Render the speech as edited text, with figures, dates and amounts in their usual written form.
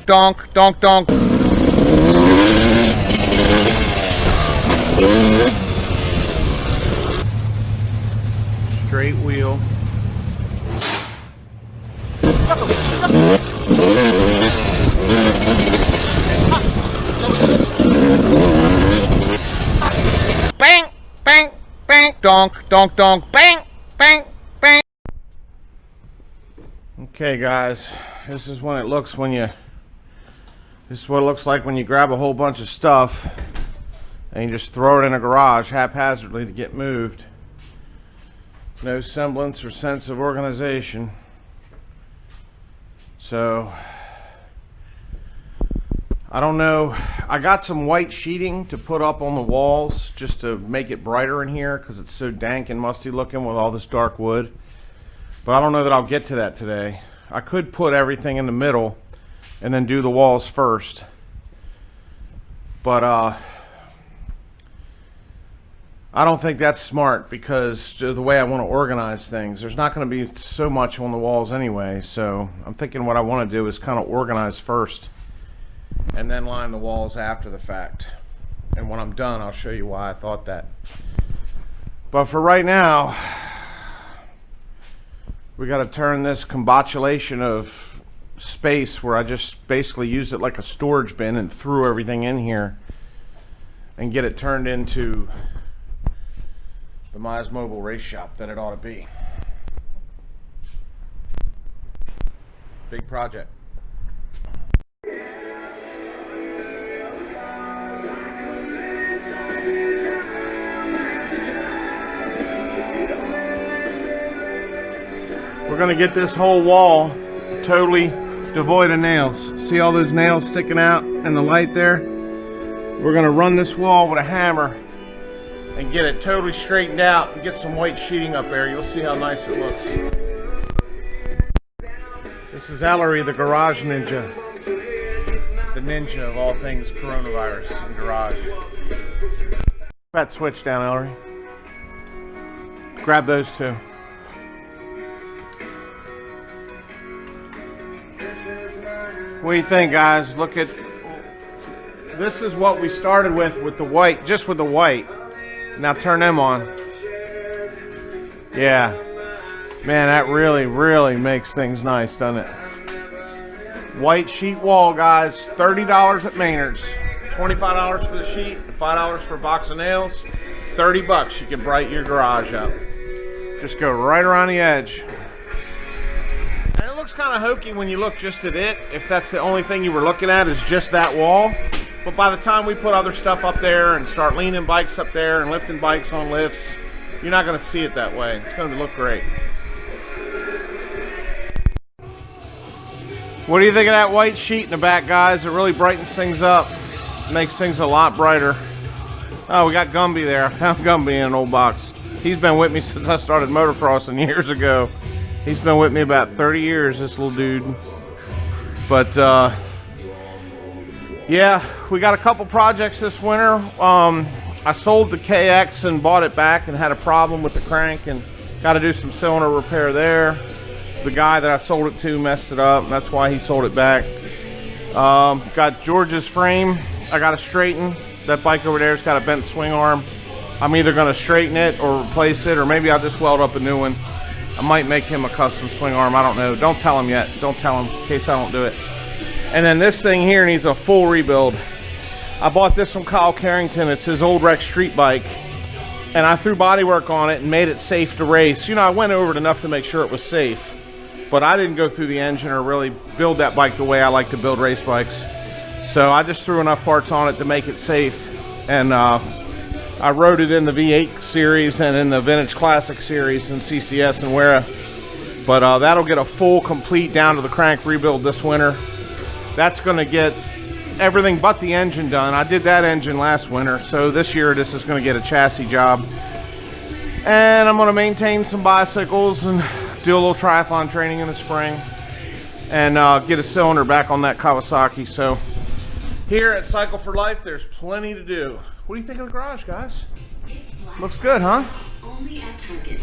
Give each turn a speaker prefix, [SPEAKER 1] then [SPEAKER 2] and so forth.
[SPEAKER 1] donk, donk, donk. Straight wheel. Bang, bang, bang, donk, donk, donk, bang, bang, bang. Okay guys, this is what it looks like when you grab a whole bunch of stuff and you just throw it in a garage haphazardly to get moved. No semblance or sense of organization. So I don't know. I got some white sheeting to put up on the walls just to make it brighter in here because it's so dank and musty looking with all this dark wood. But I don't know that I'll get to that today. I could put everything in the middle and then do the walls first. But I don't think that's smart because the way I want to organize things, there's not going to be so much on the walls anyway. So I'm thinking what I want to do is kind of organize first and then line the walls after the fact. And when I'm done, I'll show you why I thought that. But for right now, we got to turn this combobulation of space where I just basically used it like a storage bin and threw everything in here and get it turned into the Mize Mobile race shop that it ought to be. Big project. We're going to get this whole wall totally devoid of nails. See all those nails sticking out in the light there? We're going to run this wall with a hammer and get it totally straightened out and get some white sheeting up there. You'll see how nice it looks. This is Ellery, the garage ninja. The ninja of all things coronavirus and garage. Put that switch down, Ellery. Grab those two. What do you think, guys? Look at, this is what we started with the white, just with the white. Now turn them on. Yeah. Man, that really, really makes things nice, doesn't it? White sheet wall, guys. $30 at Maynard's. $25 for the sheet, $5 for a box of nails. $30 you can brighten your garage up. Just go right around the edge. And it looks kind of hokey when you look just at it, if that's the only thing you were looking at is just that wall. But by the time we put other stuff up there and start leaning bikes up there and lifting bikes on lifts, you're not going to see it that way. It's going to look great. What do you think of that white sheet in the back, guys? It really brightens things up. Makes things a lot brighter. Oh, we got Gumby there. I found Gumby in an old box. He's been with me since I started motocrossing years ago. He's been with me about 30 years, this little dude. But, yeah, we got a couple projects this winter. I sold the KX and bought it back and had a problem with the crank and got to do some cylinder repair there. The guy that I sold it to messed it up, and that's why he sold it back. Got George's frame. I got to straighten. That bike over there's got a bent swing arm. I'm either going to straighten it or replace it, or maybe I'll just weld up a new one. I might make him a custom swing arm. I don't know. Don't tell him yet. Don't tell him in case I don't do it. And then this thing here needs a full rebuild. I bought this from Kyle Carrington. It's his old wreck street bike. And I threw bodywork on it and made it safe to race. You know, I went over it enough to make sure it was safe. But I didn't go through the engine or really build that bike the way I like to build race bikes. So I just threw enough parts on it to make it safe. And I rode it in the V8 series and in the Vintage Classic series in CCS and Wera. But that'll get a full, complete, down to the crank rebuild this winter. That's going to get everything but the engine done. I did that engine last winter, so this year this is going to get a chassis job. And I'm going to maintain some bicycles and do a little triathlon training in the spring and get a cylinder back on that Kawasaki. So here at Cycle for Life, there's plenty to do. What do you think of the garage, guys? Looks good, huh?
[SPEAKER 2] Only at Target.